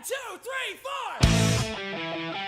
2, 3, 4!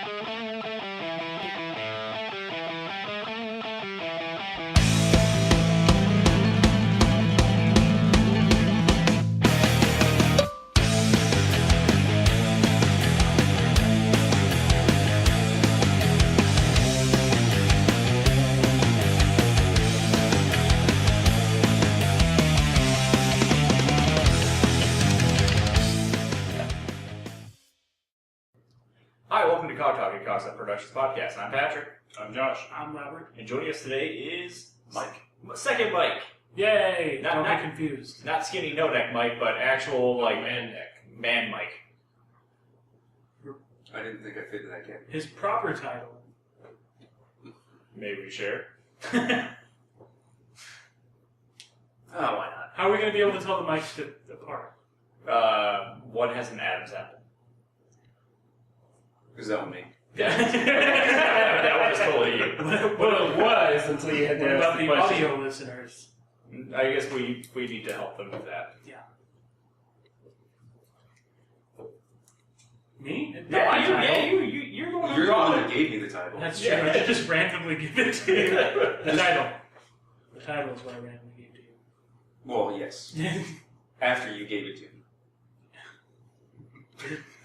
Hi, welcome to Cog Talk, a Concept Productions podcast. I'm Patrick. I'm Josh. I'm Robert. And joining us today is Mike. Second Mike. Yay! Not- Don't not- be confused. Not skinny no neck Mike, but actual like Man neck. man Mike. I didn't think I fit that kid. His proper title. Maybe we share. Oh, why not? How are we going to be able to tell the mics apart? One has an Adam's apple. Is that one me? That one is totally you. Well, it was until you had What to about ask the the question? audio listeners. I guess we need to help them with that. Yeah. Me? You're the one You're who the one brought that it. gave me the title. That's true. Yeah. I just randomly give it to you. The title. The title is what I randomly gave to Well, yes. you. After you gave it to me.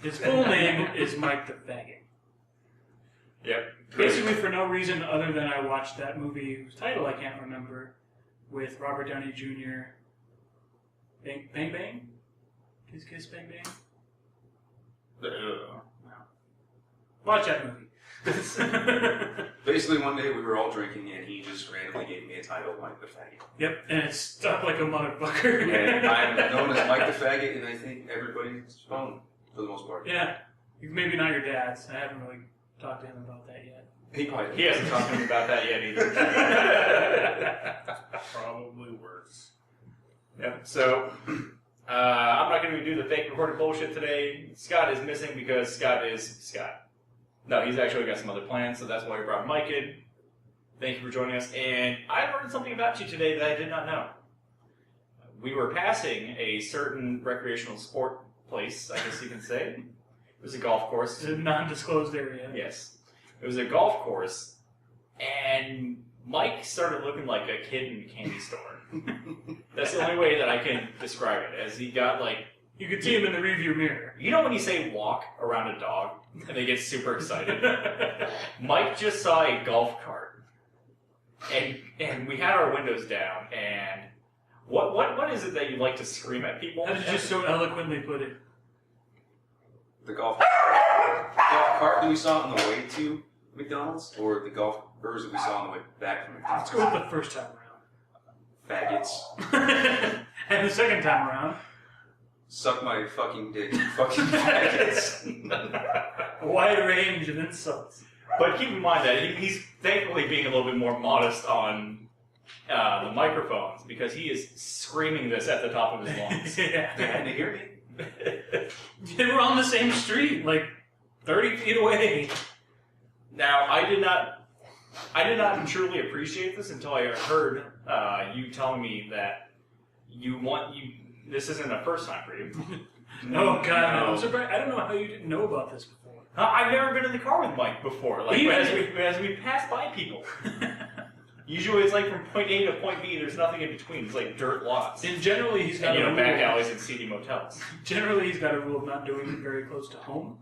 His full name is Mike the Faggot. Yep. Basically for no reason other than I watched that movie whose title I can't remember with Robert Downey Jr. Bang Bang Bang? Kiss Kiss Bang Bang? No. Watch that movie. Basically, one day we were all drinking and he just randomly gave me a title, Mike the Faggot. Yep, and it stuck like a motherfucker. And I'm known as Mike the Faggot, and I think everybody's phone for the most part. Yeah. Maybe not your dad's. I haven't really talked to him about that yet. He hasn't talked to me about that yet either. Probably worse. Yep. So, I'm not going to do the fake recorded bullshit today. Scott is missing because Scott is Scott. No, he's actually got some other plans, so that's why we brought Mike in. Thank you for joining us. And I learned something about you today that I did not know. We were passing a certain recreational sport place, I guess you can say. It was a golf course. It's a non-disclosed area. Yes. It was a golf course, and Mike started looking like a kid in a candy store. That's the only way that I can describe it, as he got like... You could see him in the rearview mirror. You know when you say walk around a dog, and they get super excited? Mike just saw a golf cart, and we had our windows down, and what is it that you like to scream at people? How did you so eloquently put it? The golf cart that we saw on the way to McDonald's, or the golfers that we saw on the way back from Let's McDonald's? go with the first time Faggots. around. And the second time around, Suck my fucking dick, you fucking faggots. a wide range of insults. But keep in mind that he's thankfully being a little bit more modest on the microphones, because he is screaming this at the top of his lungs. Yeah. They had to hear me. They were on the same street, like 30 feet away. Now, I did not truly appreciate this until I heard you telling me that this isn't a first time for you. Oh, God, no. No. I'm surprised. I don't know how you didn't know about this before. I've never been in the car with Mike before. Like Even- as we pass by people. Usually it's like from point A to point B. There's nothing in between. It's like dirt lots. And generally, he's got And, a rule. back alleys and seedy motels. Generally, he's got a rule of not doing it very close to home.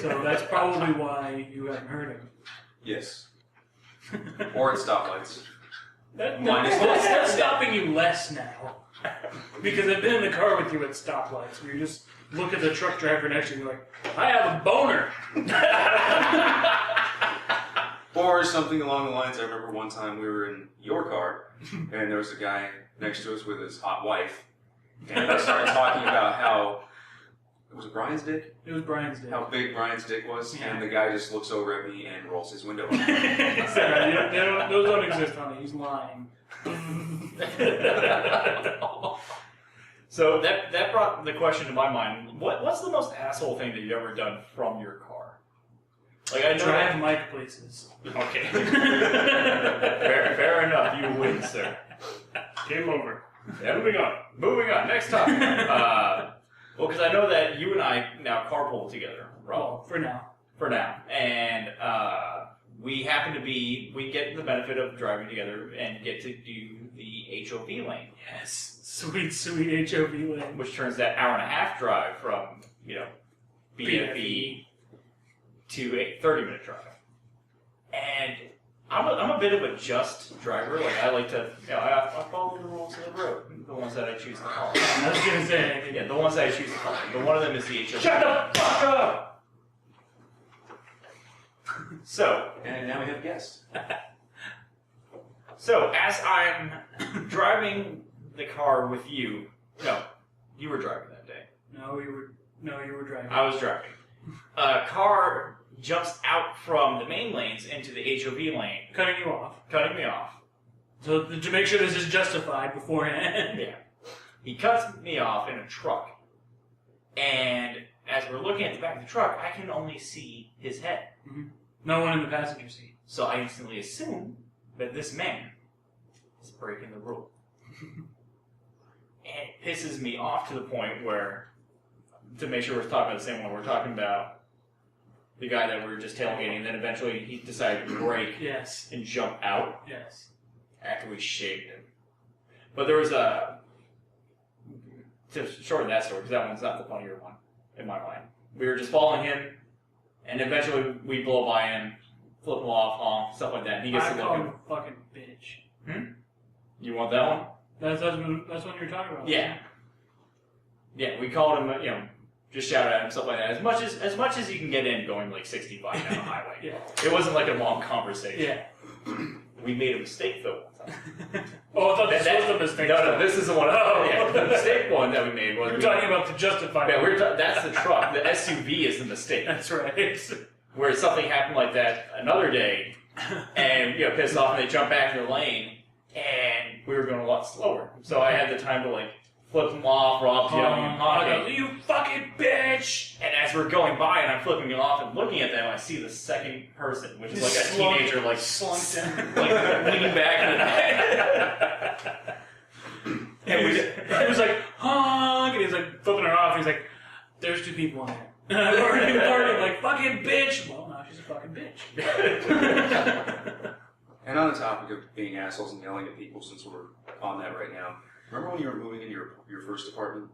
So that's probably why you haven't heard him. Yes. Or at stoplights. That's stopping you less now. Because I've been in the car with you at stoplights where you just look at the truck driver next to you and you're like, I have a boner. Or something along the lines, I remember one time we were in your car, and there was a guy next to us with his hot wife, and they started talking about how, was it Brian's dick? It was Brian's day. How big Brian's dick was, Yeah. and the guy just looks over at me and rolls his window up. Sorry, those don't exist, honey. He's lying. So that brought the question to my mind. What's the most asshole thing that you've ever done from your car? Like I know Drive Mike places. Okay. fair enough. You win, sir. Game over. Yeah, moving on. Next topic. Well, because I know that you and I now carpool together, Well, for now. for now, and we happen to we get the benefit of driving together and get to do the HOV lane. Yes. Sweet, sweet HOV lane. Which turns that hour and a half drive from, BFE to a 30-minute drive. And I'm a bit of a just driver. Like, I like to, I follow the rules of the road, the ones that I choose to follow. I was going to say. Yeah, the ones that I choose to follow. But one of them is the HOV. Shut the fuck up! So. And now we have a guest. So, as I'm driving the car with you, no, you were driving that day. No, you were driving. I was driving. A car jumps out from the main lanes into the HOV lane. Cutting you off. Cutting me off. So to make sure this is justified beforehand. Yeah. He cuts me off in a truck. And as we're looking at the back of the truck, I can only see his head. Mm-hmm. No one in the passenger seat. So I instantly assume that this man is breaking the rule. And it pisses me off to the point where, to make sure we're talking about the same one, we're talking about the guy that we were just tailgating, and then eventually he decided to brake Yes. and jump out Yes. after we shaved him. But there was to shorten that story, because that one's not the funnier one in my mind. We were just following him, and eventually we blow by him, flip him off, honk, stuff like that, and he gets I to call look. him a fucking bitch. You want that one? That's what you're talking about. Yeah. Yeah, we called him, just shouted at him, stuff like that. As much as you can get in going like 65 down the highway. Yeah. It wasn't like a long conversation. Yeah. We made a mistake though one time. Oh, I thought this was the mistake. No, this is the one. The mistake one that we made was You're talking about the justified. Yeah, that's the truck. The SUV is the mistake. That's right. Where something happened like that another day, and pissed off, and they jumped back in the lane, and we were going a lot slower. So I had the time to flip them off, Rob's yelling and honking. You fucking bitch! And as we're going by and I'm flipping it off and looking at them, I see the second person, which is like a teenager, slunk down, leaning back in the and he was like, honk, and he's like flipping her off. And he's like, "There's two people in there." And I'm already like, "Fucking bitch!" Well, now she's a fucking bitch. And on the topic of being assholes and yelling at people, since we're on that right now, remember when you were moving in your first apartment,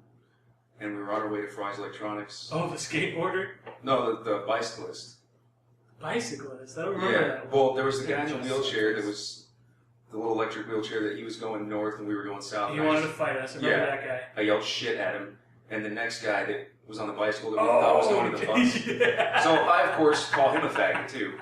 and we were on our way to Fry's Electronics? Oh, the skateboarder? No, the bicyclist. Bicyclist? I don't remember that. Well, there was the guy in the wheelchair that was the little electric wheelchair that he was going north and we were going south. He wanted to fight us. I remember that guy. I yelled shit at him, and the next guy that was on the bicycle that we thought was going to the bus. Yeah. So I, of course, call him a faggot too,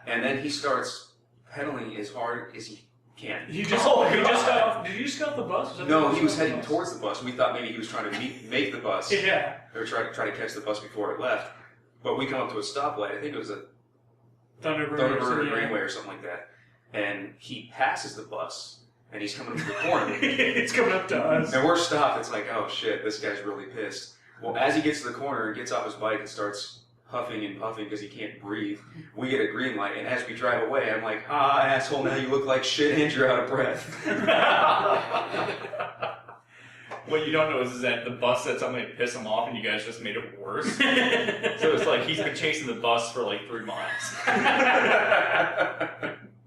and then he starts pedaling as hard as he can. Did you just get off the bus? No, he was heading towards the bus. We thought maybe he was trying to make the bus. Yeah. Or try to catch the bus before it left. But we come up to a stoplight. I think it was a Thunderbird or Greenway or something like that. And he passes the bus, and he's coming up to the corner. It's coming up to us. And we're stopped. It's like, oh shit, this guy's really pissed. Well, as he gets to the corner and gets off his bike and starts huffing and puffing because he can't breathe, we get a green light, and as we drive away, I'm like, asshole, now you look like shit and you're out of breath. What you don't know is that the bus said something to piss him off, and you guys just made it worse. So it's like he's been chasing the bus for 3 miles.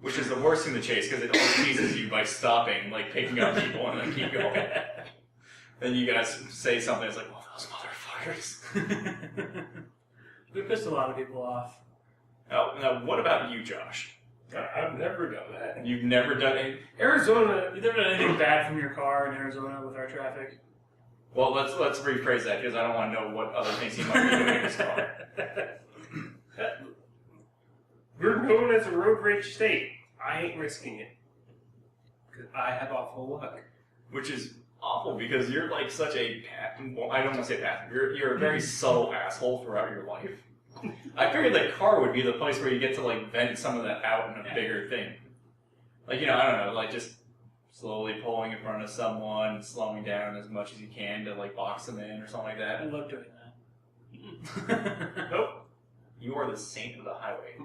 Which is the worst thing to chase, because it always teases you by stopping, picking up people, and then keep going. Then you guys say something, it's like, well, those motherfuckers. We pissed a lot of people off. Oh, now, what about you, Josh? I've never done that. You've never done any... Arizona, you never done anything bad from your car in Arizona with our traffic? Well, let's rephrase that, because I don't want to know what other things he might be doing in his car. We're known as a road rage state. I ain't risking it. Because I have awful luck. Which is awful, because you're such a... Well, I don't want to say passive. You're a very subtle asshole throughout your life. I figured the car would be the place where you get to vent some of that out in a bigger thing. I don't know, just slowly pulling in front of someone, slowing down as much as you can to box them in or something like I that. love doing that. Nope. You are the saint of the highway.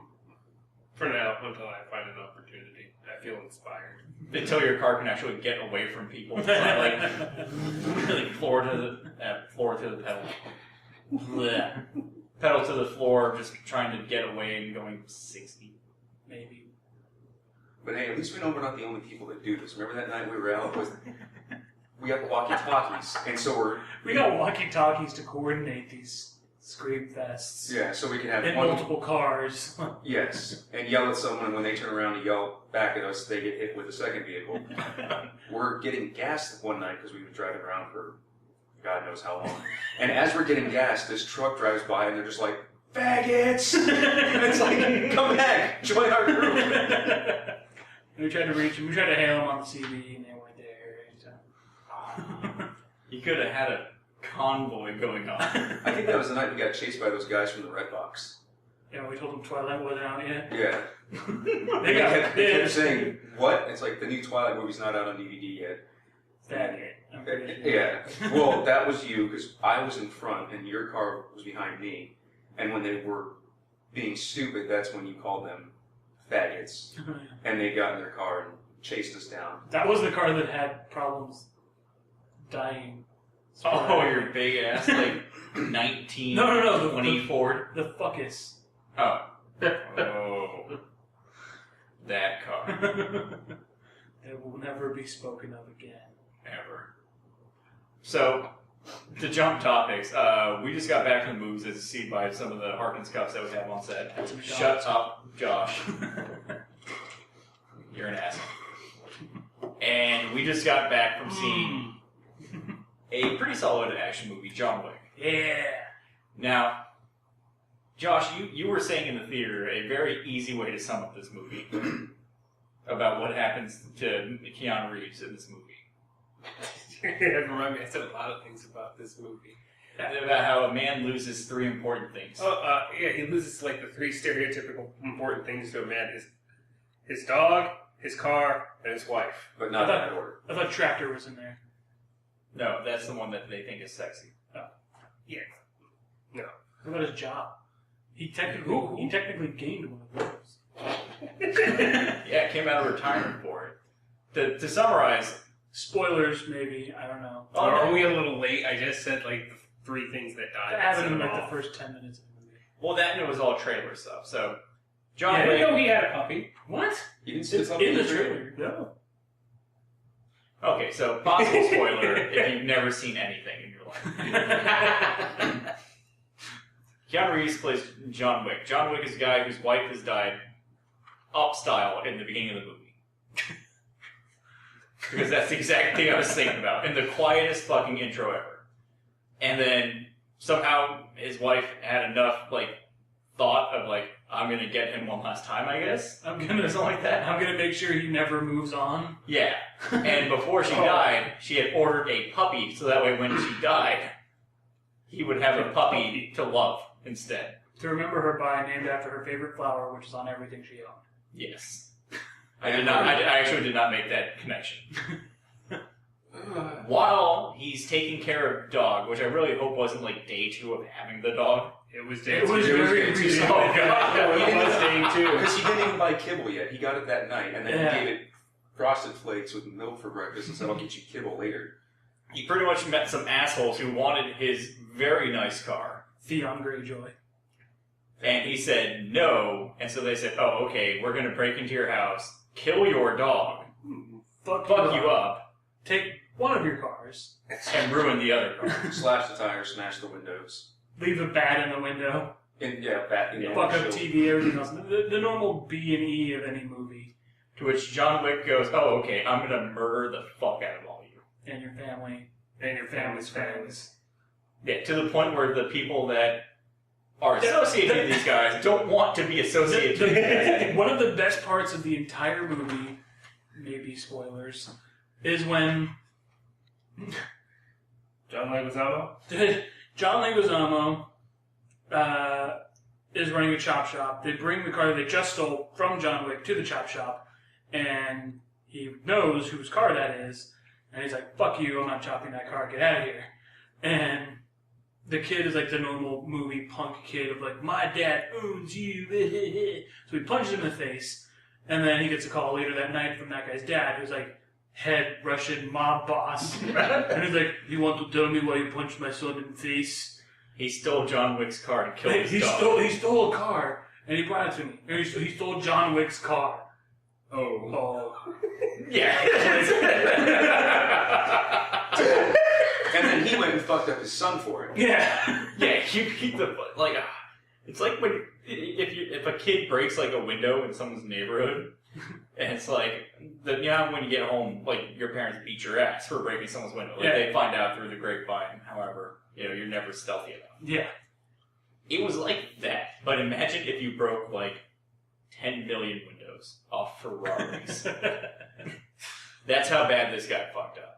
For now, until I find an opportunity. I feel inspired. until your car can actually get away from people. It's not like floor to the pedal. Blech. Pedal to the floor, just trying to get away and going 60. Maybe. But hey, at least we know we're not the only people that do this. Remember that night we were out with... We got the walkie-talkies, and so we got walkie-talkies to coordinate these scream fests. Yeah, so we can have in multiple cars. Yes, and yell at someone, and when they turn around and yell back at us, they get hit with a second vehicle. We're getting gas one night because we've been driving around for God knows how long. And as we're getting gas, this truck drives by, and they're just like, "Faggots!" And it's like, "Come back, join our group." And we tried to reach them. We tried to hail them on the CB, and they weren't there. You could have had a convoy going on. I think that was the night we got chased by those guys from the Red Box. Yeah, we told them Twilight wasn't out yet. Yeah. They kept saying, "What?" It's like the new Twilight movie's not out on DVD yet. Faggot. Yeah. Well, that was you, because I was in front, and your car was behind me. And when they were being stupid, that's when you called them faggots. And they got in their car and chased us down. That was the car that had problems dying. Oh, your big ass, like 1920 No, Ford? The fuckus. Oh. Oh. That car. It will never be spoken of again. Ever. So, to jump topics, we just got back from the movies as seen by some of the Harkins cups that we have on set. Shut up, Josh. You're an asshole. And we just got back from seeing a pretty solid action movie, John Wick. Yeah. Now, Josh, you were saying in the theater a very easy way to sum up this movie about what happens to Keanu Reeves in this movie. Remind me, I said a lot of things about this movie. About how a man loses 3 important things. Yeah, he loses like the 3 stereotypical important things to a man: his dog, his car, and his wife. But not in that order. I thought Tractor was in there. No, that's the one that they think is sexy. Oh. Yeah. No. What about his job? He technically gained one of those. Yeah, came out of retirement for it. To summarize... Spoilers, maybe. I don't know. Oh, are we a little late? I just said like the 3 things that died. That happened in like the first 10 minutes of the movie. Well, that and it was all trailer stuff. So, John Wick. I Wick... didn't know he had a puppy. What? You didn't see It's the puppy in the trailer. No. Okay, so possible spoiler if you've never seen anything in your life. Keanu Reeves plays John Wick. John Wick is a guy whose wife has died up style in the beginning of the movie. Because that's the exact thing I was thinking about. In the quietest fucking intro ever. And then somehow his wife had enough thought of I'm gonna get him one last time, I guess. I'm gonna make sure he never moves on. Yeah. And before she died, she had ordered a puppy so that way when she died, he would have a puppy to love instead. To remember her by, named after her favorite flower, which is on everything she owned. Yes. I actually did not make that connection. While he's taking care of the dog, which I really hope wasn't day 2 of having the dog. It was day 2. It was very recent. Oh god. He It was day 2. Because he didn't even buy kibble yet. He got it that night, and then he gave it Frosted Flakes with milk for breakfast and said, "I'll get you kibble later." He pretty much met some assholes who wanted his very nice car. Theon Greyjoy. And he said no, and so they said, "Oh, okay, we're going to break into your house, kill your dog, Fuck you up, take one of your cars, and ruin the other car." Slash the tires, smash the windows. Leave a bat in the window, Bat in the fuck up windshield. TV, everything else. The normal B&E of any movie. To which John Wick goes, "Oh, okay, I'm going to murder the fuck out of all you." And your family. And your family's friends. Yeah, to the point where the people that are associated with these guys don't want to be associated with these guys. One of the best parts of the entire movie, maybe spoilers, is when John Leguizamo? John Leguizamo is running a chop shop. They bring the car that they just stole from John Wick to the chop shop, and he knows whose car that is, and he's like, "Fuck you, I'm not chopping that car, get out of here." And the kid is the normal movie punk kid of "My dad owns you." So he punches him in the face, And then he gets a call later that night from that guy's dad, who's like head Russian mob boss. And he's like, "You want to tell me why you punched my son in the face?" He stole John Wick's car and killed his dog. He stole a car, and he brought it to me. He stole John Wick's car. Oh. Yeah. And then he went and fucked up his son for it. Yeah. Yeah, you beat the... Like, it's like when... If a kid breaks, like, a window in someone's neighborhood, and it's like... when you get home, like, your parents beat your ass for breaking someone's window. Like, they find out through the grapevine, however, you're never stealthy enough. Yeah. It was like that. But imagine if you broke, like, 10 million windows off Ferraris. That's how bad this guy fucked up.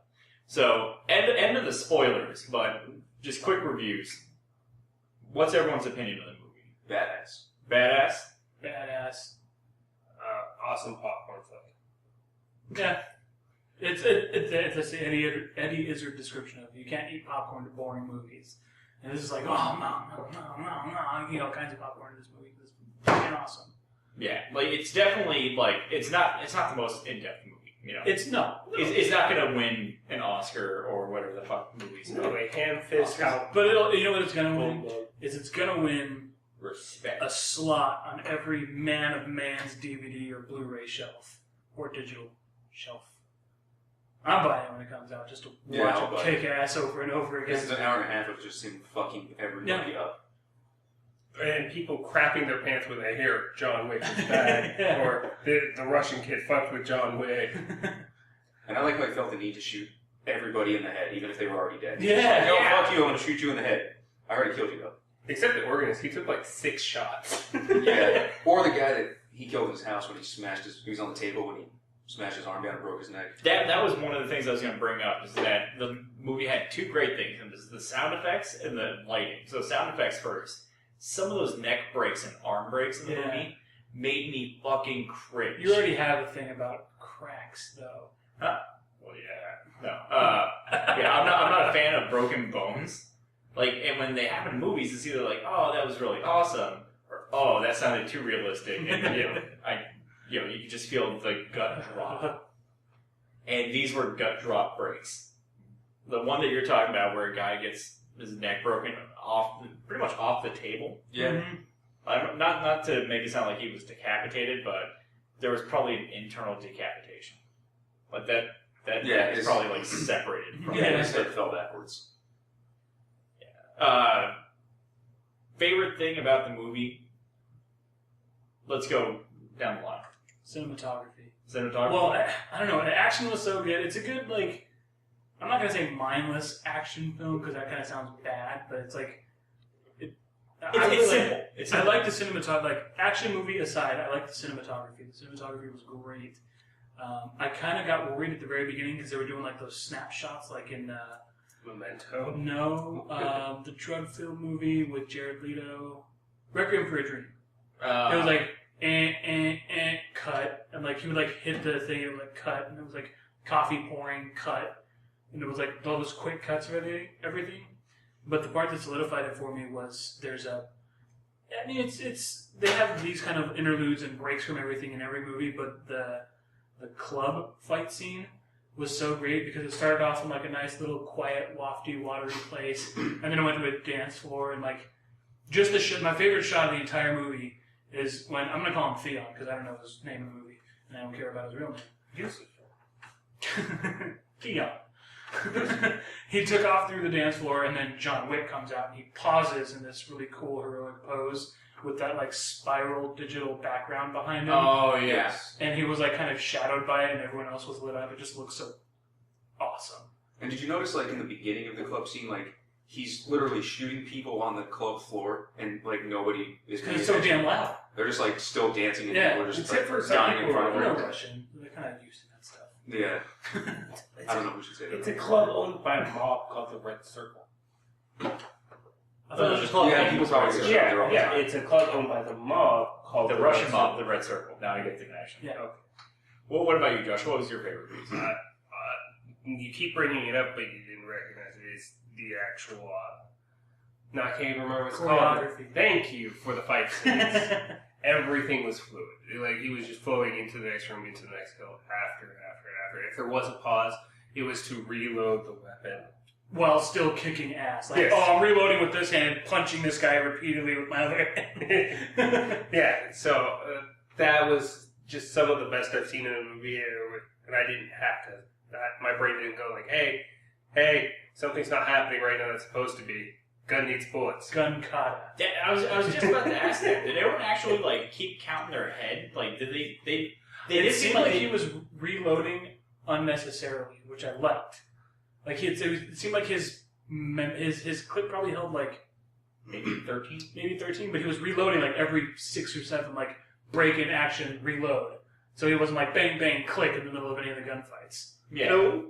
So, end of the spoilers, but just quick reviews. What's everyone's opinion of the movie? Badass. Badass? Badass. Awesome popcorn flick. Yeah. It's Eddie Izzard description of you can't eat popcorn to boring movies. And this is like, oh, no. I eat all kinds of popcorn in this movie. This is fucking awesome. Yeah, like, it's definitely, like, it's not the most in-depth movie. It's no. It's not going to win an Oscar or whatever the fuck movies. Anyway, ham fist out. But you know what it's going to win? It's going to win Respect. a slot on every Man of Man's DVD or Blu-ray shelf or digital shelf. I'm buying it when it comes out just to watch it kick ass over and over again. This is an hour and a half of just him fucking everybody up. And people crapping their pants when they hear John Wick is bad, or the Russian kid fucked with John Wick. And I like how he felt the need to shoot everybody in the head, even if they were already dead. Yeah. No, fuck you, I'm gonna shoot you in the head. I already killed you though. Except the organist, he took like 6 shots. Yeah. Or the guy that he killed in his house when he was on the table when he smashed his arm down and broke his neck. That was one of the things I was going to bring up, is that the movie had 2 great things, and this is the sound effects and the lighting. So sound effects first. Some of those neck breaks and arm breaks in the movie made me fucking cringe. You already have a thing about cracks, though. Huh? Well, yeah. No. I'm not a fan of broken bones. Like, and when they happen in movies, it's either like, oh, that was really awesome, or oh, that sounded too realistic, and you can just feel the gut drop. And these were gut drop breaks. The one that you're talking about, where a guy gets his neck broken pretty much off the table. Yeah. Mm-hmm. Not to make it sound like he was decapitated, but there was probably an internal decapitation. Like that is probably like separated from his head fell backwards. Favorite thing about the movie? Let's go down the line. Cinematography. Well, I don't know. The action was so good. It's a good, like, I'm not going to say mindless action film because that kind of sounds bad, but it's like, it's simple. I like the cinematography. Like, action movie aside, I like the cinematography. The cinematography was great. I kind of got worried at the very beginning because they were doing like those snapshots, like in Memento. No, the drug film movie with Jared Leto, Requiem for a Dream. It was like cut, and like he would like hit the thing, and it would like cut, and it was like coffee pouring, cut, and it was like all those quick cuts of everything. But the part that solidified it for me was it's they have these kind of interludes and breaks from everything in every movie, but the club fight scene was so great because it started off in like a nice little quiet, wafty, watery place, and then it went to a dance floor, and like just my favorite shot of the entire movie is when I'm gonna call him Theon because I don't know his name in the movie and I don't care about his real name. Theon. He took off through the dance floor, and then John Wick comes out, and he pauses in this really cool heroic pose with that like spiral digital background behind him. Oh yes. And he was like kind of shadowed by it, and everyone else was lit up. It just looks so awesome. And did you notice, like in the beginning of the club scene, like he's literally shooting people on the club floor, and like nobody is. Because it's so damn loud. They're just like still dancing, and people are just except like, for some dying in people front of Real them. Russian. They're kind of used to that stuff. Yeah. I don't know who should say that. It's a club owned by a mob called the Red Circle. I thought it was just called. Yeah, people probably say that all the time. It's a club owned by the mob called The Russian mob, the Red Circle. Now I get the connection. Yeah. Okay. Well, what about you, Josh? What was your favorite piece? You keep bringing it up, but you didn't recognize it. It's the actual No, I can't even remember what it's called. Thank you for the fight scenes. Everything was fluid. Like, he was just flowing into the next room, into the next kill, after. If there was a pause, it was to reload the weapon. While still kicking ass. Like, yes. I'm reloading with this hand, punching this guy repeatedly with my other hand. Yeah, so that was just some of the best I've seen in a movie, and I didn't have to. My brain didn't go like, hey, something's not happening right now that's supposed to be. Gun needs bullets. Gun kata. Yeah, I was just about to ask that. Did everyone actually like keep counting their head? Like, did they It seemed like he was reloading unnecessarily, which I liked. Like it seemed like his clip probably held like maybe 13, but he was reloading like every 6 or 7, like break in action, reload. So he wasn't like bang bang click in the middle of any of the gunfights. Yeah. No,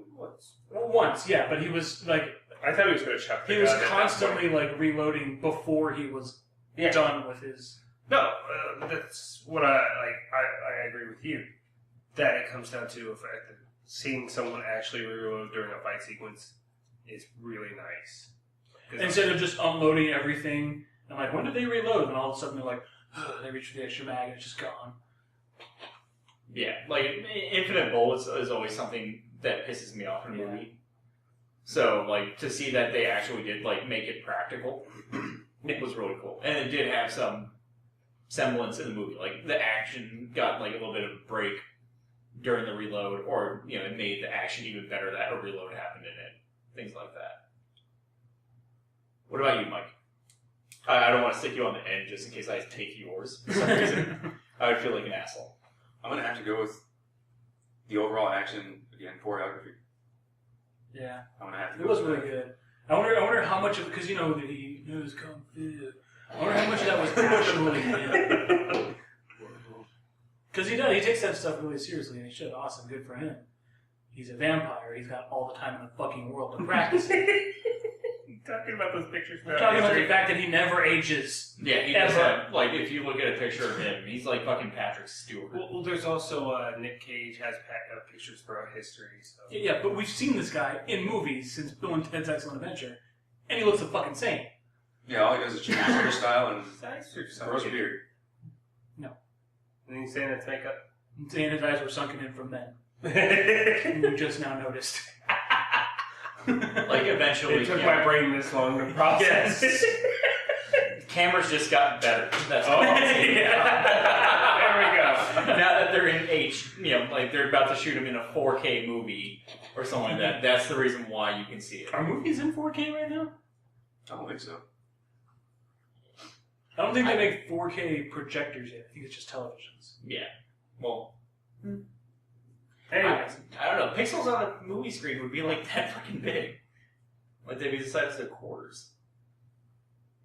Once, yeah, but he was like. I thought he was going to chuck the He was gun at that constantly point. like reloading before he was done with his. No, that's what I agree with you. That it comes down to the fact that seeing someone actually reload during a fight sequence is really nice. Instead of just unloading everything, and like, when did they reload? And all of a sudden they're like, they reach for the extra mag and it's just gone. Yeah, like infinite bullets is always something that pisses me off in a movie. So, like, to see that they actually did, like, make it practical, it was really cool. And it did have some semblance in the movie. Like, the action got, like, a little bit of a break during the reload, or, you know, it made the action even better that a reload happened in it. Things like that. What about you, Mike? I don't want to stick you on the end just in case I take yours for some reason. I would feel like an asshole. I'm going to have to go with the overall action, again, choreography. Yeah. I'm going to have to go It was with really good. I wonder how much of, because you know that he knows Kung Fu. I wonder how much of that was actually him. Because he takes that stuff really seriously, and he should. Awesome, good for him. He's a vampire. He's got all the time in the fucking world to practice it. Talking about those pictures. I'm talking about the fact that he never ages. Yeah, he does have, like, if you look at a picture of him, he's like fucking Patrick Stewart. Well, there's also Nick Cage has pictures throughout history. So. Yeah, but we've seen this guy in movies since Bill and Ted's Excellent Adventure, and he looks the fucking same. Yeah, all he does is change his hairstyle and grows a beard. No. And he's saying it's makeup? I'm saying his eyes were sunken in from then. And you just now noticed. Like, eventually... It took my brain this long to process. Yes. Cameras just got better. That's all. Yeah. There we go. Now that they're in like they're about to shoot them in a 4K movie or something like that, that's the reason why you can see it. Are movies in 4K right now? I don't think so. I don't think they make 4K projectors yet. I think it's just televisions. Yeah. Well... Anyways. I don't know. Pixels on a movie screen would be like that fucking big. Like they'd be the size of their quarters.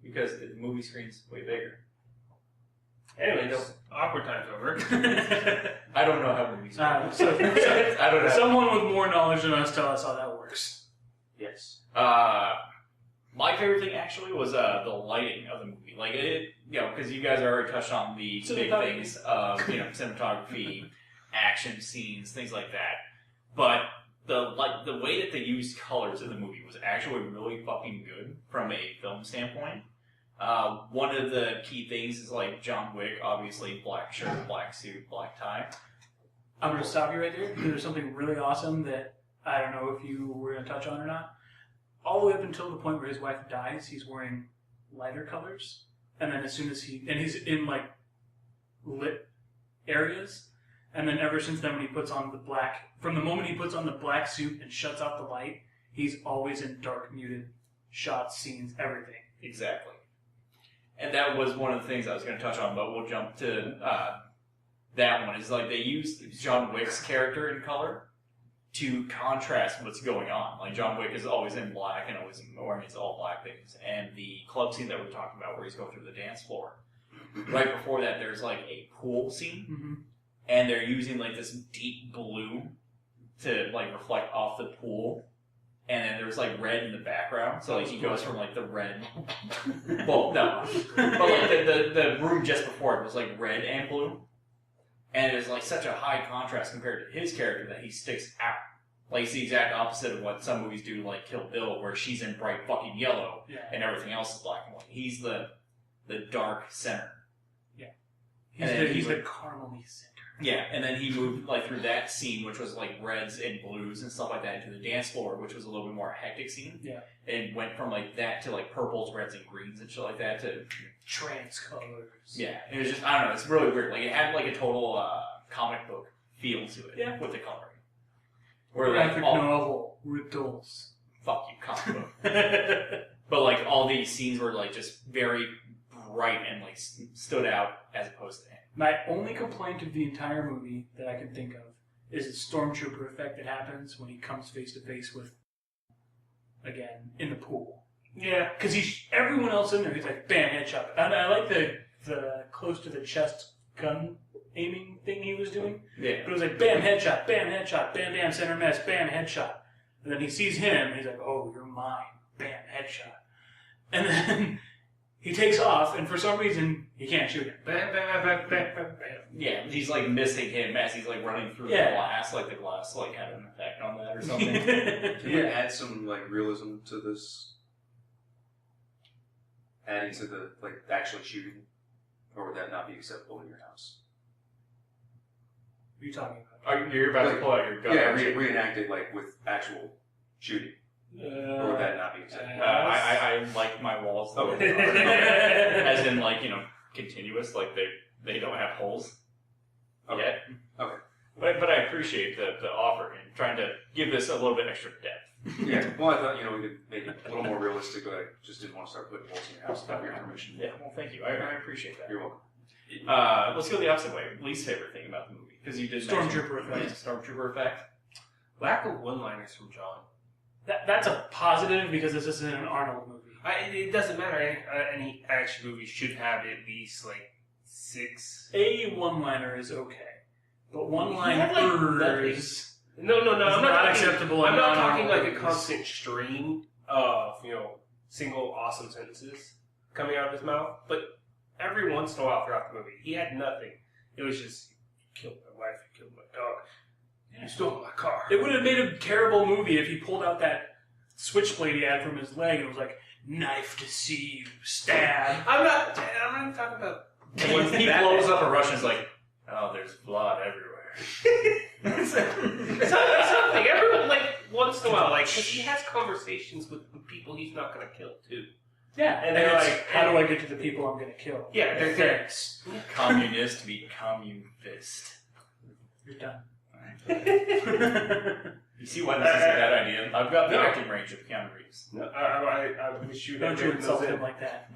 Because the movie screen's way bigger. Anyways, awkward time's over. I don't know how movies work. I don't know. Someone with more knowledge than us tell us how that works. Yes. My favorite thing actually was the lighting of the movie. Like it, because you guys already touched on the big things of cinematography, action scenes, things like that. But the way that they used colors in the movie was actually really fucking good from a film standpoint. One of the key things is like John Wick, obviously black shirt, black suit, black tie. I'm going to stop you right there because there's something really awesome that I don't know if you were going to touch on or not. All the way up until the point where his wife dies, he's wearing lighter colors. And then as soon as he's in like lit areas. And then ever since then when he puts on the black, from the moment he puts on the black suit and shuts off the light, he's always in dark, muted shots, scenes, everything. Exactly. And that was one of the things I was going to touch on, but we'll jump to that one. Is like they used John Wick's character in color to contrast what's going on. Like John Wick is always in black and always wearing his all black things. And the club scene that we're talking about where he's going through the dance floor, right before that there's like a pool scene. Mm-hmm. And they're using like this deep blue to like reflect off the pool. And then there's like red in the background. So like he goes from like the red. Well, no. But like the room just before it was like red and blue. And it was like such a high contrast compared to his character that he sticks out. Like, it's the exact opposite of what some movies do, like Kill Bill, where she's in bright fucking yellow, and everything else is black and white. He's the dark center. Yeah. He's the caramely center. Yeah, and then he moved, like, through that scene, which was, like, reds and blues and stuff like that, into the dance floor, which was a little bit more hectic scene. Yeah. And went from, like, that to, like, purples, reds, and greens and shit like that to... Trans colors. Yeah. It was just, I don't know, it's really weird. Like, it had, like, a total comic book feel to it. Yeah. With the coloring. Where, Graphic like, novel. Riddles. Fuck you, comic book. But, like, all these scenes were, like, just very bright and, like, stood out as opposed to him. My only complaint of the entire movie that I can think of is the stormtrooper effect that happens when he comes face to face with, again, in the pool. Yeah. Because everyone else in there, he's like, bam, headshot. And I like the close to the chest gun aiming thing he was doing. Yeah. But it was like, bam, headshot, bam, center mass, bam, headshot. And then he sees him, and he's like, oh, you're mine, bam, headshot. And then he takes off, and for some reason, he can't shoot him. Bam, bam, bam, bam, bam, bam. Yeah, he's like missing him as he's like running through the glass, like the glass like had an effect on that or something. Can we add some like realism to this? Adding to the like actually shooting, or would that not be acceptable in your house? What are you talking about? You're about to pull out your gun. Yeah, reenact it like with actual shooting. Or would that not be acceptable? I like my walls though. As in like, continuous, like they don't have holes yet. Okay. But I appreciate the offer and trying to give this a little bit extra depth. Yeah. Well, I thought we could make it a little more realistic, but I just didn't want to start putting holes in your house without your permission. Yeah. Well, thank you. I appreciate that. You're welcome. Let's go the opposite way. Least favorite thing about the movie, because you did Stormtrooper effect. Stormtrooper effect. Lack of one-liners from John. That's a positive because this isn't an Arnold movie. It doesn't matter. Any action movie should have at least like 6. A one-liner is okay, but one-liners No. I'm not acceptable. I'm not talking like a constant stream of single awesome sentences coming out of his mouth. But every once in a while throughout the movie, he had nothing. It was just, you killed my wife, you killed my dog. You stole my car. It would have made a terrible movie if he pulled out that switchblade he had from his leg and was like, knife to see you, stab. I'm not talking about... And when he blows up a Russian's like, oh, there's blood everywhere. Something. Everyone, like, once in a while, like, because he has conversations with people he's not going to kill, too. Yeah, and they're like, how do I get to the people I'm going to kill? Yeah, they're thanks. Communist meet communist. You're done. You see why this is a bad idea? I've got the acting range of Keanu Reeves. No, I wish you don't you insult him like that.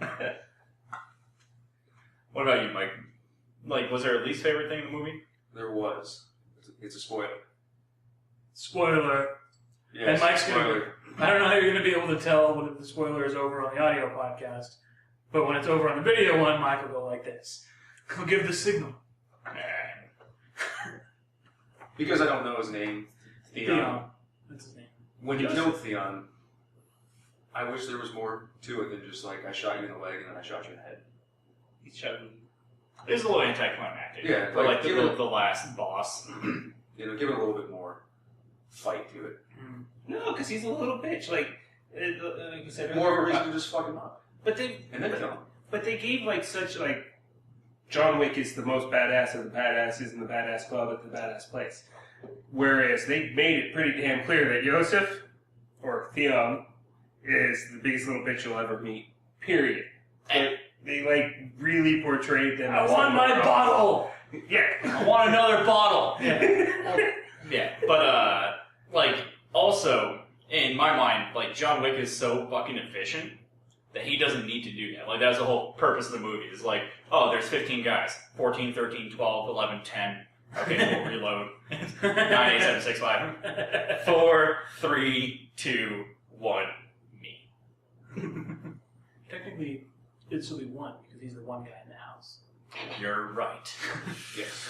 What about you, Mike? Like, was there a least favorite thing in the movie? There was. It's a spoiler. Spoiler. Yeah, and Mike's spoiler. I don't know how you're going to be able to tell when the spoiler is over on the audio podcast, but when it's over on the video one, Mike will go like this. He'll give the signal. Because I don't know his name. Theon. That's his name. When you killed Theon, I wish there was more to it than just like, I shot you in the leg and then I shot you in the head. He shot him. It was a little anticlimactic. Yeah, for like the last boss. Give it a little bit more fight to it. No, because he's a little bitch. Like I said, More of a reason to just fuck him up. But they kill him. But they gave like such like John Wick is the most badass of the badasses in the badass club at the badass place. Whereas they made it pretty damn clear that Yosef or Theon is the biggest little bitch you'll ever meet. Period. They like really portrayed them. I want my bottle. Yeah, I want another bottle. Yeah. Yeah, but like also in my mind, like John Wick is so fucking efficient that he doesn't need to do that. Like that's the whole purpose of the movie. Is like, oh, there's 15 guys, 14, 13, 12, 11, 10. Okay, we'll reload. 9, 8, 7, 6, 5, 4, 3, 2, 1. Me. Technically, it'd still be one because he's the one guy in the house. You're right. Yes.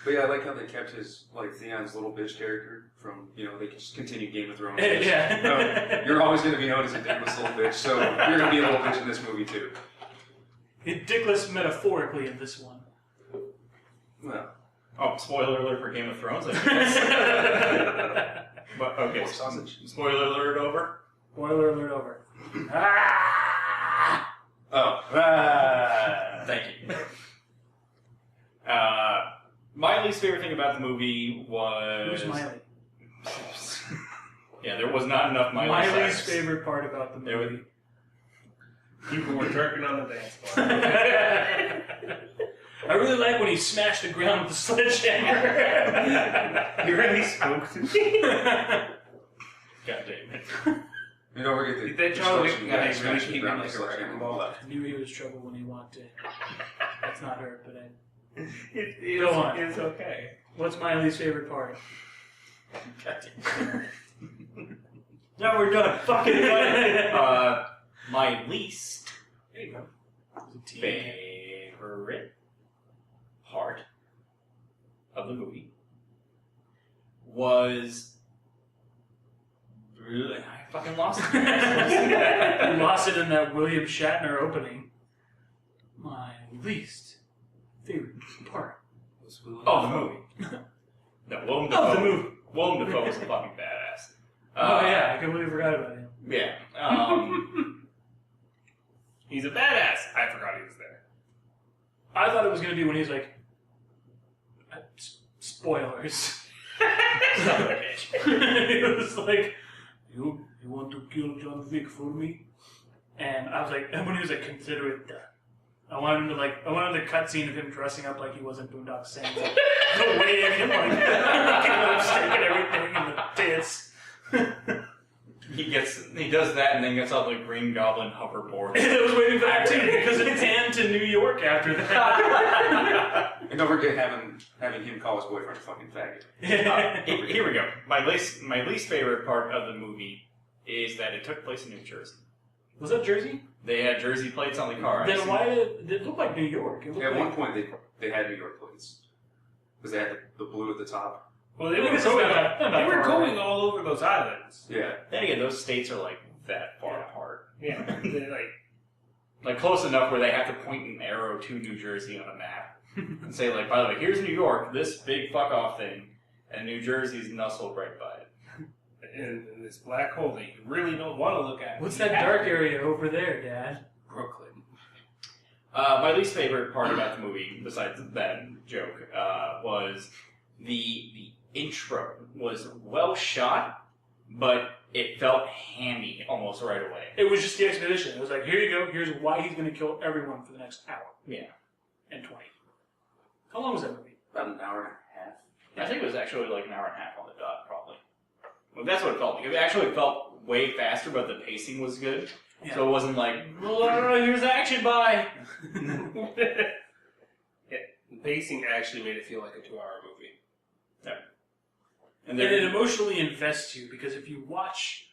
But yeah, I like how they kept his, Theon's little bitch character from, they just continue Game of Thrones. Yeah. You're always going to be known as a dickless little bitch, so you're going to be a little bitch in this movie too. Dickless metaphorically in this one. Well, Oh, spoiler alert for Game of Thrones, I guess. But, okay, Pork sausage. spoiler alert over. Spoiler alert over. Ah! Oh. Thank you. My least favorite thing about the movie was... Who's Miley? Yeah, there was not enough Miley My Cyrus. least favorite part about the movie. People were jerking on the dance floor. I really like when he smashed the ground with the sledgehammer. You really spoke to me. God damn it. You don't forget the That John Wick construction guy guy really smashing keep the ground him with like a sledgehammer wrecking ball. left. I knew he was trouble when he walked in. That's not her, but It Go on. is okay. what's my least favorite part? God damn it. Now we're done. Fucking done. My least There you go. There's a T. favorite part of the movie was... I fucking lost it. You lost it in that William Shatner opening. My least favorite part. Oh, the movie. No, Willem Dafoe. Oh, the movie. Willem Dafoe was a fucking badass. Oh yeah, I completely forgot about him. Yeah. He's a badass. I forgot he was there. I thought it was gonna be when he's like, spoilers. Son of a bitch. He was like, you want to kill John Wick for me? And I was like, and when he was like, consider it done. I wanted the cutscene of him dressing up like he wasn't Boondock Saints. Like, the wave and like lipstick and everything and the tits. He does that and then gets on the Green Goblin hoverboard. I was waiting for that too because it panned to New York after that. And don't forget having him call his boyfriend a fucking faggot. Here we go. My least favorite part of the movie is that it took place in New Jersey. Was that Jersey? They had Jersey plates on the car. Then why did it look like New York? It looked At like, one point, they had New York plates. Because they had the blue at the top. Well, they I were think it's going, not that they were far going away. all over those islands. Yeah. Then again, those states are like that far Yeah. apart. Yeah, they're Like close enough where they have to point an arrow to New Jersey on a map and say like, by the way, here's New York, this big fuck off thing, and New Jersey's nestled right by it. in this black hole that you really don't want to look at. What's You that have dark to. area over there, Dad? Brooklyn. My least favorite part about the movie, besides that joke, was the intro was well shot, but it felt hammy almost right away. It was just the expedition. It was like, here you go. Here's why he's going to kill everyone for the next hour. Yeah. And 20. How long was that movie? About an hour and a half. I think it was actually like an hour and a half on the dot, probably. Well, that's what it felt like. It actually felt way faster, but the pacing was good. Yeah. So it wasn't like, here's action, bye! Yeah, the pacing actually made it feel like a 2-hour movie. And And it then, emotionally invests you because if you watch,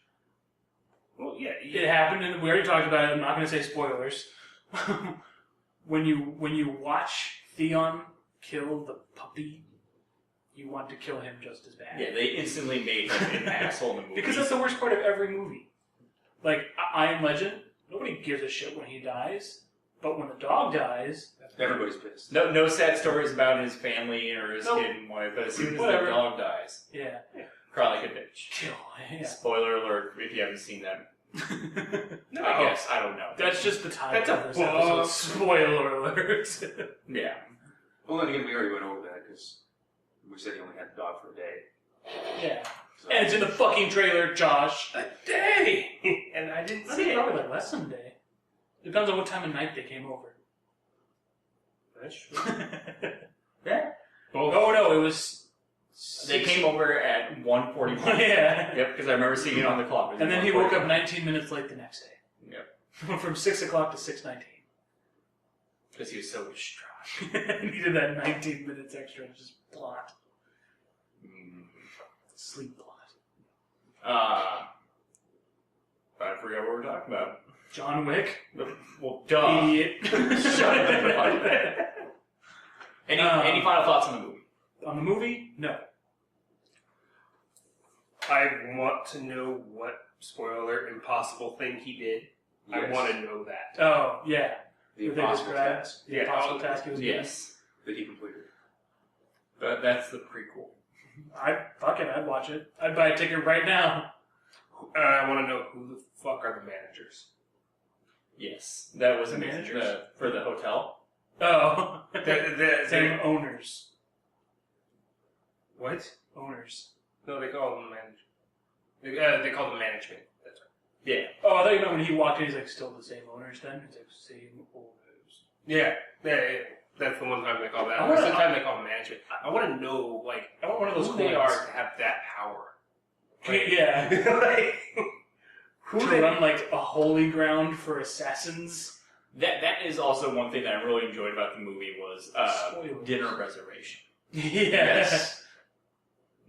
Well, yeah. it happened, and we already talked about it. I'm not going to say spoilers. when you watch Theon kill the puppy, you want to kill him just as bad. yeah, they instantly made him an asshole in the movie. Because that's the worst part of every movie. Like, I Am Legend, nobody gives a shit when he dies, but when the dog dies, Everybody's pissed. No sad stories about his family or his Nope. kid and wife, but as soon as Whatever. the dog dies, yeah, cry like a bitch. kill. Yeah. Spoiler alert if you haven't seen that. No. I guess. I don't know. That's just the title That's a of this book. episode. Spoiler alert. Yeah. Well, then again, we already went over that because we said he only had the dog for a day. Yeah. So. And it's in the fucking trailer, Josh. A day! And I didn't I see think it. probably like less than a day. Depends on what time of night they came over. That's true. Yeah. Both. Oh no, it was. They came over at 1:41. Yeah. Yep, because I remember seeing it on the clock. It was And then he woke 1:41. up 19 minutes late the next day. Yep. From 6 o'clock to 6:19. Because he was so distraught. And he did that 19 minutes extra and just plot. Sleep plot. But I forgot what we were talking about. John Wick. Well, duh. Idiot. Shut up. Any final thoughts on the movie? On the movie? No. I want to know what spoiler impossible thing he did. Yes. I want to know that. Oh, yeah. The Did they impossible describe task the Yeah, impossible oh, task he was Yes. that he completed. But that's the prequel. I'd watch it. I'd buy a ticket right now. I want to know who the fuck are the managers? Yes, that was The amazing. managers? For the hotel. Oh. The Owners. what? Owners. No, they call them managers. They call them management. That's right. Yeah. Oh, I thought you meant when he walked in, he's like, still the same owners then? He's like, same owners. Yeah. That's the one time they call that. I That's wanna- the time they call them management. I want to know, like, I want one of those who they coins. are to have that power. Like, Yeah. like, who To they run like a holy ground for assassins. That is also one thing that I really enjoyed about the movie was Spoilers. dinner reservation. Yes.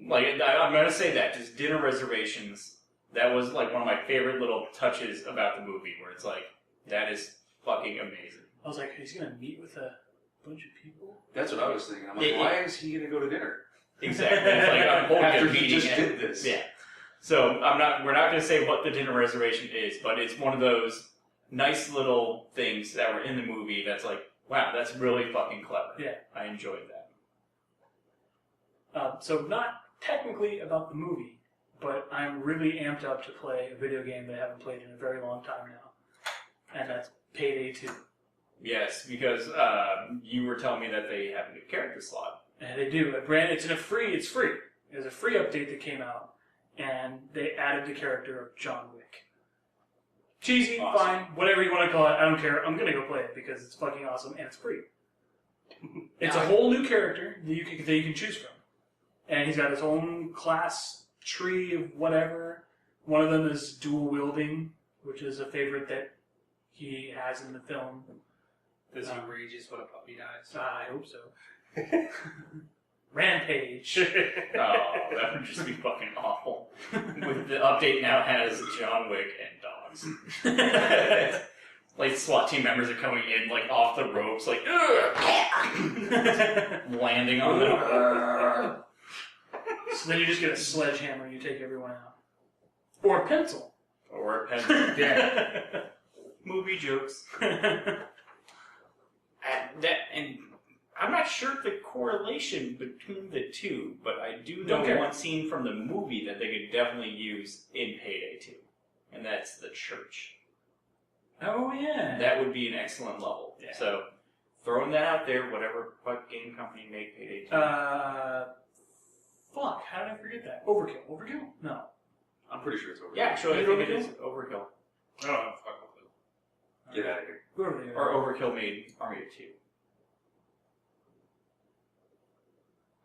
Like, I'm going to say that. Just dinner reservations. That was, like, one of my favorite little touches about the movie, where it's like, that is fucking amazing. I was like, he's gonna meet with a bunch of people? That's what I was thinking. I'm like, Yeah, why is he going to go to dinner? Exactly. It's like, I'm holding After a he meeting. just did this. Yeah. So, we're not going to say what the dinner reservation is, but it's one of those nice little things that were in the movie that's like, wow, that's really fucking clever. Yeah. I enjoyed that. So not technically about the movie, but I'm really amped up to play a video game that I haven't played in a very long time now. And that's Payday 2. Yes, because you were telling me that they have a new character slot. And they do. It's free. There's a free update that came out, and they added the character of John Wick. Cheesy, Awesome. fine, whatever you want to call it, I don't care. I'm gonna go play it because it's fucking awesome and it's free. It's a whole new character that you can choose from, and he's got his own class tree of whatever. One of them is dual wielding, which is a favorite that he has in the film. Does he rages when a puppy dies? I hope so. Rampage. Oh, that would just be fucking awful. With the update now has John Wick and dogs. Like SWAT team members are coming in like off the ropes, like landing on them. So then you just get a sledgehammer and you take everyone out. Or a pencil. Or a pen. Yeah. Movie jokes. And I'm not sure the correlation between the two, but I do know Okay. one scene from the movie that they could definitely use in Payday 2. And that's the church. Oh, yeah. That would be an excellent level. Yeah. So, throwing that out there, what game company made Payday 2? Fuck, how did I forget that? Overkill. Overkill? No. I'm pretty sure it's over. Yeah, actually, I Is it think it Overkill? is Overkill. I don't have a fucking clue. Get out of here. Whoever they Or are. Overkill made Army of 2.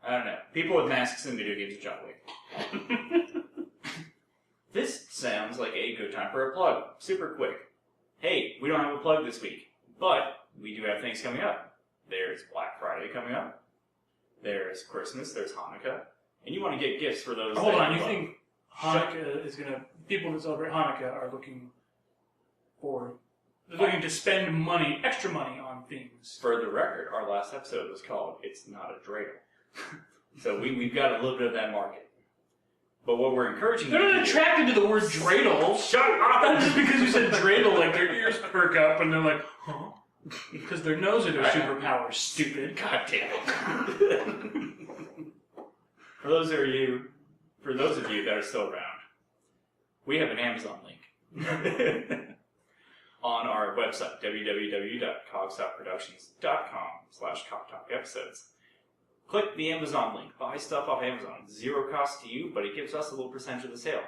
I don't know. People with masks in video games are John Wick. This sounds like a good time for a plug. Super quick. Hey, we don't have a plug this week, but we do have things coming up. There's Black Friday coming up. There's Christmas. There's Hanukkah. And you want to get gifts for those. Hold that on, you love. think Hanukkah is gonna... People that celebrate Hanukkah are looking for... They're looking to spend money, extra money on things. For the record, our last episode was called It's Not a Dreidel. So we've got a little bit of that market. But what we're encouraging They're you not to do... attracted to the word dreidel. Shut up! Not just because you said dreidel, like their ears perk up and they're like, huh? Because their nose are their superpowers, stupid. God damn it. For those of you that are still around, we have an Amazon link on our website, www.cogstopproductions.com/cocktalk-episodes. Click the Amazon link. Buy stuff off Amazon. Zero cost to you, but it gives us a little percentage of the sale.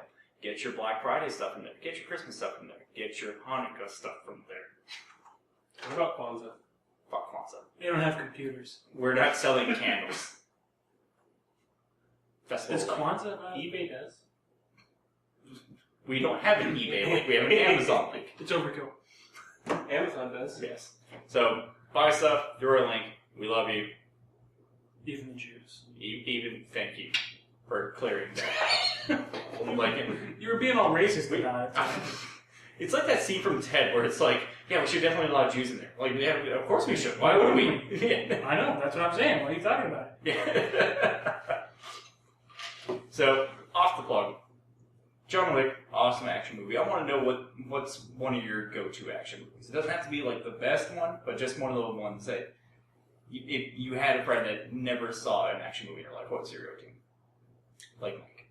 Get your Black Friday stuff in there. Get your Christmas stuff in there. Get your Hanukkah stuff from there. What about Kwanzaa? Fuck Kwanzaa. They don't have computers. We're not selling candles. Festival Is of Light. Kwanzaa not? eBay does. We don't have an eBay link. We have an Amazon link. It's overkill. Amazon does. Yes. So, buy stuff, through our link. We love you. Even the Jews. Even thank you for clearing that. Like, You were being all racist about it. it's like that scene from Ted where it's like, yeah, we should definitely allow Jews in there. Like, yeah, of course we should. Why wouldn't we? Yeah. I know, that's what I'm saying. What are you talking about? Yeah. So, off the plug. John Wick, awesome action movie. I want to know what's one of your go-to action movies. It doesn't have to be like the best one, but just one of the ones that if you had a friend that never saw an action movie in their life, what was your go-to? Like Mike.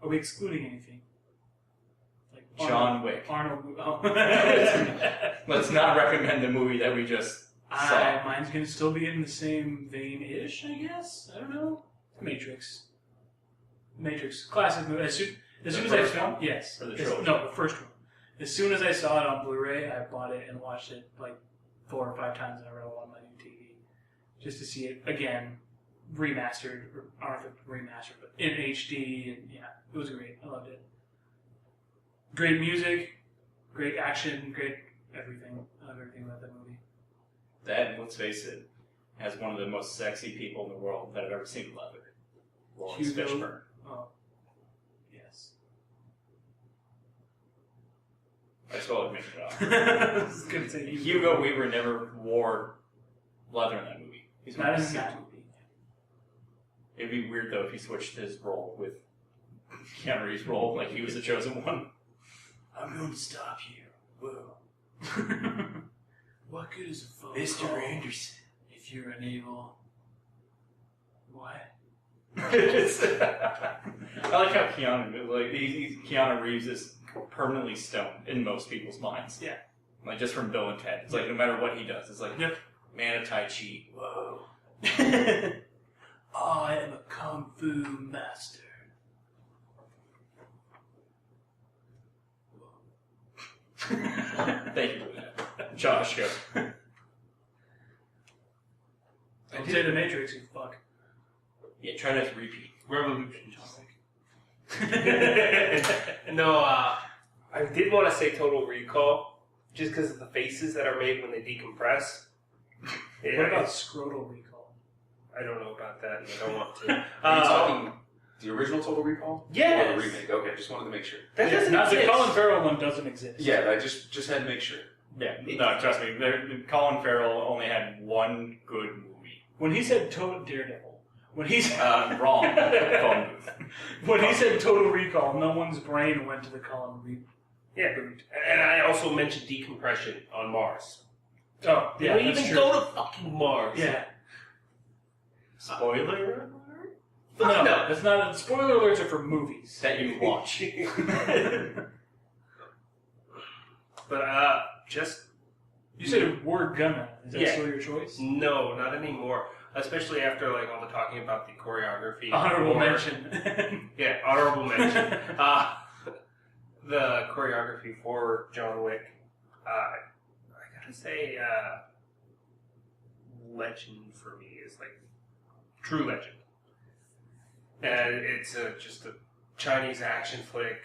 Are we excluding anything? Like John Wick. Arnold. Oh. Let's not recommend the movie that we just saw. Mine's gonna still be in the same vein-ish, I guess. I don't know. Matrix. Classic movie. As soon as I found, yes. Or the trilogy? No, the first one. As soon as I saw it on Blu-ray, I bought it and watched it like 4 or 5 times in a row on my new TV, just to see it again, remastered, or I don't know if remastered, but in HD, and yeah, it was great. I loved it. Great music, great action, great everything. I love everything about that movie. That, let's face it, has one of the most sexy people in the world that I've ever seen in leather. Lawrence Hugo. Fishburne. Oh, yes. I just wanted to make it up. I was gonna say Hugo Weaver never wore leather in that movie. He's not wearing in a suit. that movie. It'd be weird though if he switched his role with Keanu Reeves' role, like he was the chosen one. I'm going to stop you. Whoa. What good is a phone Mr. call Anderson. if you're unable? What? I like how Keanu Reeves is permanently stoned in most people's minds. Yeah. Like just from Bill and Ted. It's like no matter what he does, it's like Yep. man of Tai Chi. Whoa. I am a kung fu master. Thank you for that. Josh, go. Don't say the Matrix, you fuck. Yeah, try not to repeat. Revolution. No, I did want to say Total Recall, just because of the faces that are made when they decompress. Yeah, What about Scrotal Recall? I don't know about that, and I don't want to. Are you talking the original Total Recall? Yes. Or the remake? Okay, just wanted to make sure. That doesn't Not the exist. Colin Farrell one doesn't exist. Yeah, I just had to make sure. Yeah, no, trust me. Colin Farrell only had one good movie. When he said Total Daredevil, when he said Wrong. Phone booth. when he said Total Recall, no one's brain went to the Colin Recall. Yeah, and I also mentioned decompression on Mars. Oh, They yeah, don't that's even true. go to fucking Mars. Yeah. Spoiler No, that's not. Spoiler alerts are for movies. that you watch. But just You said word gonna. Is that Yeah. still your choice? no, not anymore. Especially after like all the talking about the choreography. Honorable for- mention. Yeah, honorable mention. The choreography for John Wick. I gotta say, legend for me is like true legend. And it's just a Chinese action flick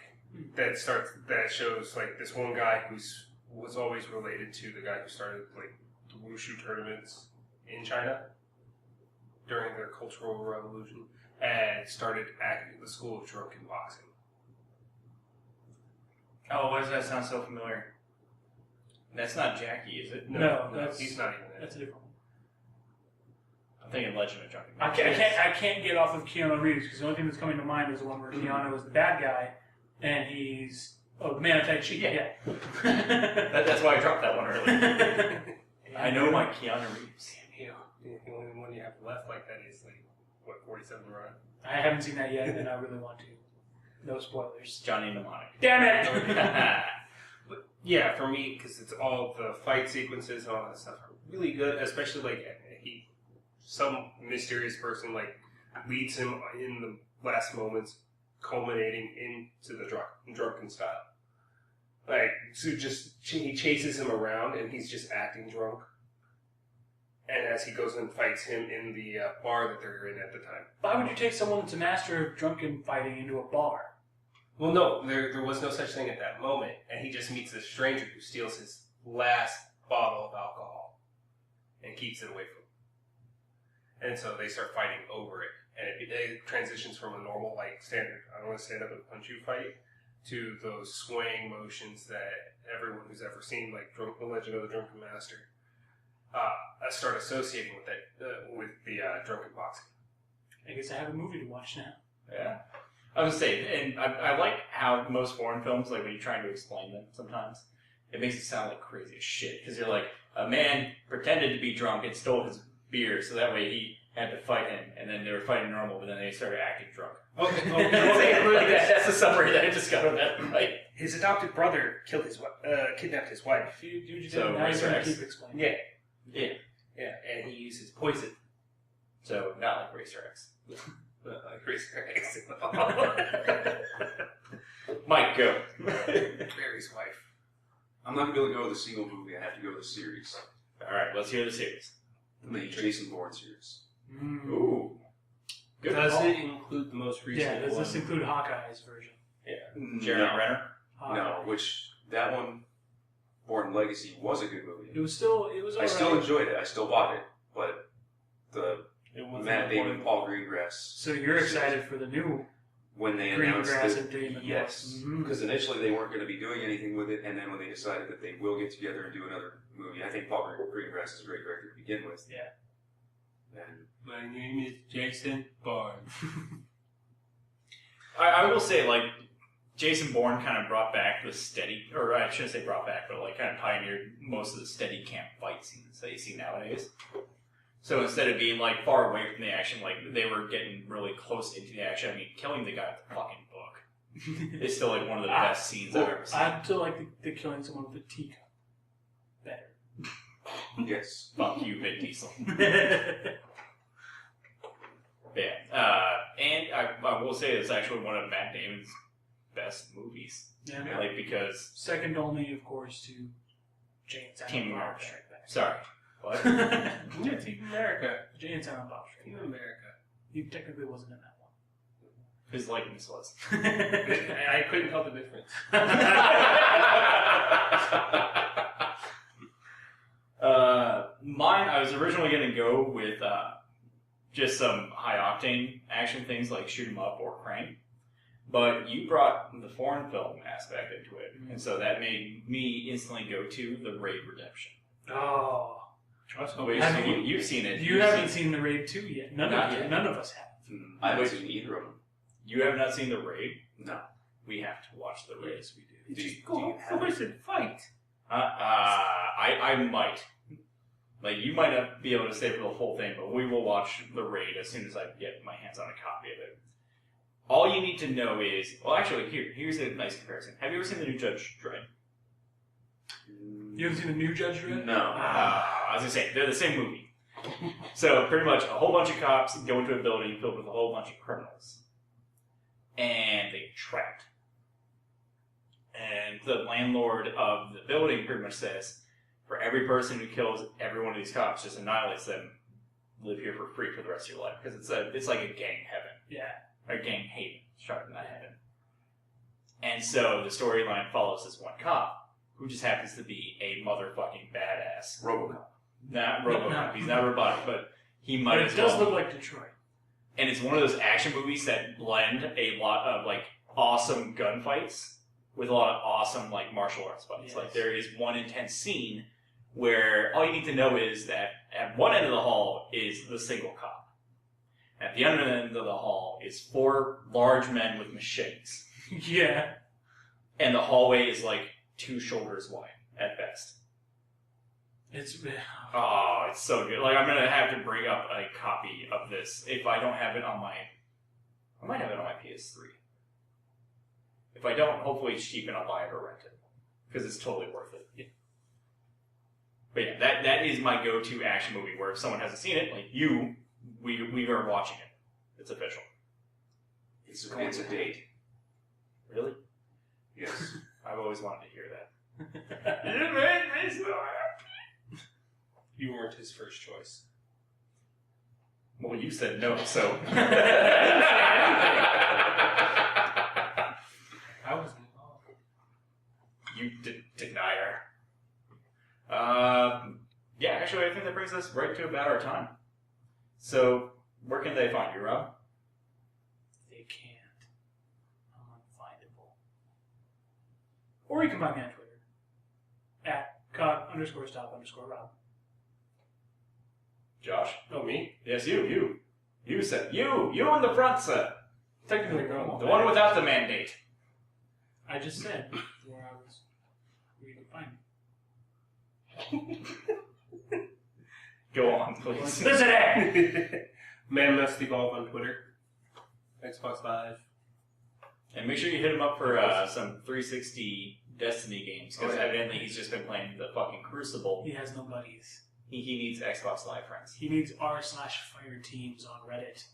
that shows like this one guy was always related to the guy who started like the wushu tournaments in China during their Cultural Revolution and started at the School of Drunken Boxing. Oh, why does that sound so familiar? That's not Jackie, is it? No, that's- he's not even in That's it. a different one. I'm thinking Legend of Drunken I can't get off of Keanu Reeves because the only thing that's coming to mind is the one where Keanu is the bad guy and he's the man of Tai Chi. Yeah. That's why I dropped that one earlier. I know my Keanu Reeves. The only one you have left like that is like, what, 47 Run? I haven't seen that yet and I really want to. No spoilers. Johnny Mnemonic. Damn it! But yeah, for me, because it's all the fight sequences and all that stuff are really good, especially like some mysterious person like leads him in the last moments, culminating into the drunken style. Like, so he chases him around and he's just acting drunk. And as he goes and fights him in the bar that they're in at the time. Why would you take someone that's a master of drunken fighting into a bar? Well, no, there was no such thing at that moment, and he just meets this stranger who steals his last bottle of alcohol and keeps it away from him. And so they start fighting over it, and it transitions from a normal, like, standard, I don't want to stand up and punch you fight, to those swaying motions that everyone who's ever seen, like, The Legend of the Drunken Master, start associating with that, with the drunken boxing. I guess I have a movie to watch now. Yeah. I was saying, and I like how most foreign films, like when you're trying to explain them sometimes, it makes it sound like crazy as shit. Because you're like, a man pretended to be drunk and stole his beer, so that way he had to fight him, and then they were fighting normal, but then they started acting drunk. That's the summary that I just got on that fight. His adopted brother kidnapped his wife. So, now you're Racer going to X. keep explaining. Yeah, And he uses poison. so not like Racer X. Like Racer X. Mike, go. Barry's wife. I'm not going to be able to go with a single movie. I have to go with a series. Alright, let's hear the series. The Jason Bourne series. Ooh. Good Does call. it include the most recent Yeah, does one? this include Hawkeye's version? Jeremy No. Renner? No, which that one, Bourne Legacy, was a good movie. It was I still alright. enjoyed it. I still bought it, but the It wasn't Matt Damon, important. Paul Greengrass. So you're excited for the new When they announced Greengrass that, and Damon? yes, Mhm. because initially they weren't going to be doing anything with it, and then when they decided that they will get together and do another movie, I think Paul Greengrass is a great director to begin with. Yeah. And My name is Jason Bourne. I will say, like, Jason Bourne kind of brought back the steady, or I shouldn't say brought back, but like kind of pioneered most of the steady camp fight scenes that you see nowadays. So instead of being like far away from the action, like they were getting really close into the action. I mean, killing the guy with the fucking book is still like one of the best scenes I've ever seen. I'd still like the killing someone with a teacup better. yes, Fuck you, Vin Diesel. And I will say it's actually one of Matt Damon's best movies. Yeah. Like, because... Second only, of course, to Jane Silent Team Bob America. Strike Back. Sorry. What? Yeah, Team America. Jane Silent Bob Strike Team Back. America. He technically wasn't in that one. His likeness was. I couldn't tell the difference. Mine, I was originally going to go with just some high-octane action things like Shoot 'em Up or Crank. But you brought the foreign film aspect into it. And so that made me instantly go to The Raid Redemption. Oh. Which Have you- you've seen it. You haven't seen The Raid 2 yet. Not yet. None of us have. I haven't Wait. seen either of them. You have not seen The Raid? No. We have to watch The Raid. Yes, we do. Do you- Just go have forward and fight. I might. Like, you might not be able to stay for the whole thing, but we will watch The Raid as soon as I get my hands on a copy of it. All you need to know is... Well, actually, here's a nice comparison. Have you ever seen the new Judge Dredd? You haven't seen the new Judge Dredd? No. I was going to say, they're the same movie. So, pretty much, a whole bunch of cops go into a building filled with a whole bunch of criminals. And they get trapped. And the landlord of the building pretty much says, for every person who kills every one of these cops, just annihilates them, live here for free for the rest of your life. Because it's like a gang heaven. Yeah. A gang haven, sharp not heaven. And so the storyline follows this one cop, who just happens to be a motherfucking badass. RoboCop. Not RoboCop, he's not robotic, but he might But as it does well. look like Detroit. And it's one of those action movies that blend a lot of like awesome gunfights with a lot of awesome like martial arts fights. Yes. Like there is one intense scene where all you need to know is that at one end of the hall is the single cop. At the other end of the hall is 4 large men with machetes. Yeah. And the hallway is like 2 shoulders wide at best. It's... Oh, it's so good. Like, I'm going to have to bring up a copy of this if I don't have it on my... I might have it on my PS3. If I don't, hopefully it's cheap and I'll buy it or rent it. Because it's totally worth it. Yeah. But yeah, that is my go-to action movie where if someone hasn't seen it, like you, we are watching it. It's official. It's a date. Really? Yes. I've always wanted to hear that. You made me so happy. You weren't his first choice. Well, you said no, so... I was involved. You denier. Yeah, actually, I think that brings us right to about our time. So, where can they find you, Rob? They can't. I'm unfindable. Or you can find me on Twitter. At @cog_stop_Rob. Josh? Oh, me? Yes, you. You said, you in the front, sir. Technically, The one without the mandate. I just said where I was reading. can find me. Go on, please. Listen it! Man Must Evolve on Twitter. Xbox Live. And make sure you hit him up for some 360 Destiny games, because evidently he's just been playing the fucking Crucible. He has no buddies. He needs Xbox Live friends. He needs r/fire teams on Reddit.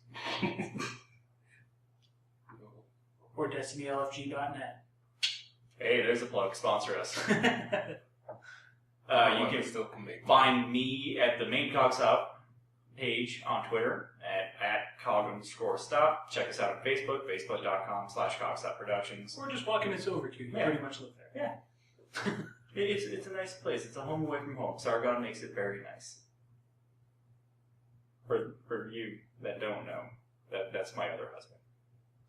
Or DestinyLFG.net. Hey, there's a plug. Sponsor us. You can still make find me at the main CogStop page on Twitter at cog_stop. Check us out on Facebook, facebook.com/CogStopProductions. Or just walk into Silvercube. You pretty much live there. Yeah. It's a nice place. It's a home away from home. Sargon makes it very nice. For you that don't know, that's my other husband.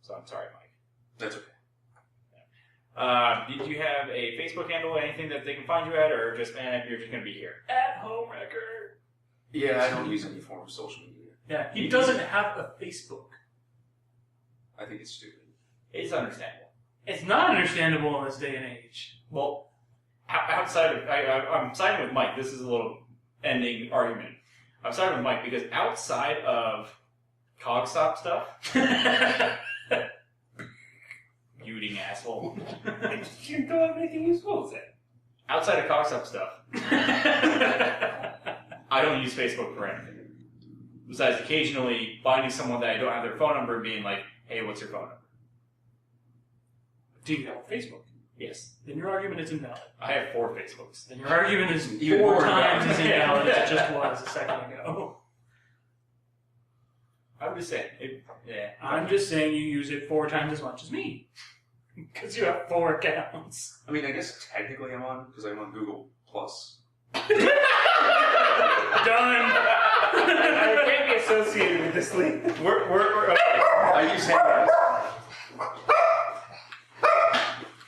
So I'm sorry, Mike. That's okay. Did you have a Facebook handle, anything that they can find you at, or just, you're just going to be here? At Home Record. Yeah, I don't use any form of social media. Yeah, he doesn't have a Facebook. I think it's stupid. It's understandable. It's not understandable in this day and age. Well, outside of, I'm siding with Mike. This is a little ending argument. I'm siding with Mike because outside of CogStop stuff, beauty asshole. You don't have anything useful to say. Outside of CogStop stuff, I don't use Facebook for anything. Besides occasionally finding someone that I don't have their phone number and being like, hey, what's your phone number? Do you have Facebook? Yes. Then your argument is invalid. I have 4 Facebooks. Then your argument is Even 4 more times as invalid. invalid as it just was a second ago. I'm just saying. I'm just saying you use it 4 times as much as me. Because you have 4 accounts. I mean, I guess technically I'm on, because I'm on Google Plus. Done! I can't be associated with this link. We're okay. I use Hangouts.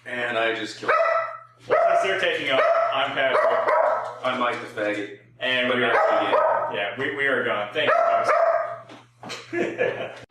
And I just kill it. Well, since they're taking up, I'm Patrick. I'm Mike the Faggot. And But we not are, again. we are gone. Thank you, folks.